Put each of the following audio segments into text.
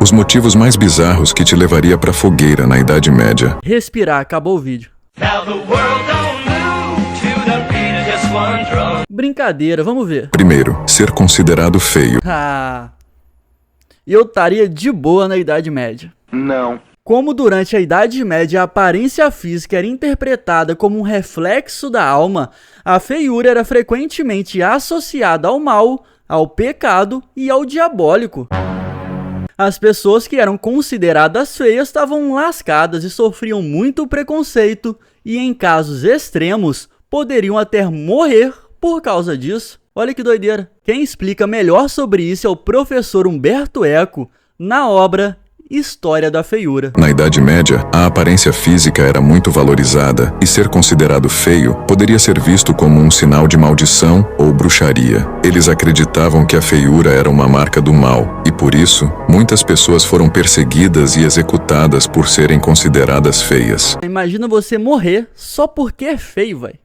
Os motivos mais bizarros que te levaria pra fogueira na Idade Média. Respirar, acabou o vídeo. Brincadeira, vamos ver. Primeiro, ser considerado feio. Eu estaria de boa na Idade Média. Não. Como durante a Idade Média a aparência física era interpretada como um reflexo da alma, a feiura era frequentemente associada ao mal, ao pecado e ao diabólico. As pessoas que eram consideradas feias estavam lascadas e sofriam muito preconceito e, em casos extremos, poderiam até morrer por causa disso. Olha que doideira. Quem explica melhor sobre isso é o professor Humberto Eco, na obra História da Feiura. Na Idade Média, a aparência física era muito valorizada e ser considerado feio poderia ser visto como um sinal de maldição ou bruxaria. Eles acreditavam que a feiura era uma marca do mal e, por isso, muitas pessoas foram perseguidas e executadas por serem consideradas feias. Imagina você morrer só porque é feio, véi.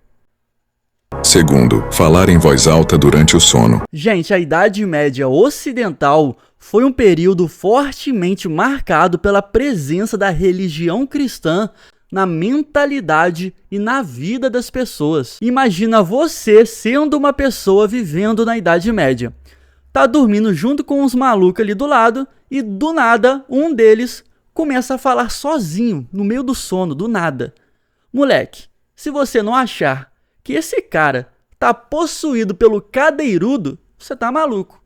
Segundo, falar em voz alta durante o sono. Gente, a Idade Média ocidental foi um período fortemente marcado pela presença da religião cristã na mentalidade e na vida das pessoas. Imagina você sendo uma pessoa vivendo na Idade Média. Tá dormindo junto com uns malucos ali do lado e do nada um deles começa a falar sozinho, no meio do sono, do nada. Moleque, se você não achar que esse cara tá possuído pelo cadeirudo, você tá maluco.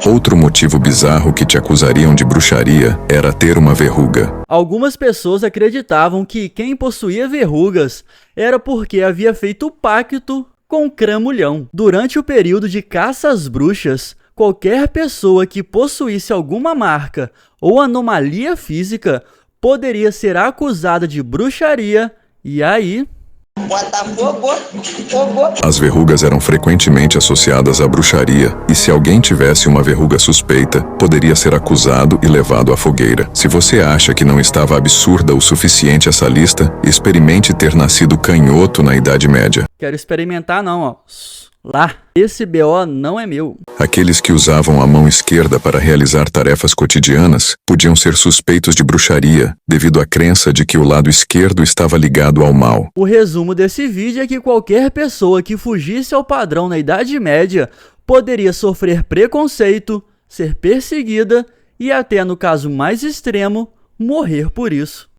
Outro motivo bizarro que te acusariam de bruxaria era ter uma verruga. Algumas pessoas acreditavam que quem possuía verrugas era porque havia feito pacto com Cramulhão. Durante o período de caça às bruxas, qualquer pessoa que possuísse alguma marca ou anomalia física poderia ser acusada de bruxaria e aí... As verrugas eram frequentemente associadas à bruxaria, e se alguém tivesse uma verruga suspeita, poderia ser acusado e levado à fogueira. Se você acha que não estava absurda o suficiente essa lista, experimente ter nascido canhoto na Idade Média. Quero experimentar não, ó. Lá. Esse BO não é meu. Aqueles que usavam a mão esquerda para realizar tarefas cotidianas podiam ser suspeitos de bruxaria, devido à crença de que o lado esquerdo estava ligado ao mal. O resumo desse vídeo é que qualquer pessoa que fugisse ao padrão na Idade Média poderia sofrer preconceito, ser perseguida e até, no caso mais extremo, morrer por isso.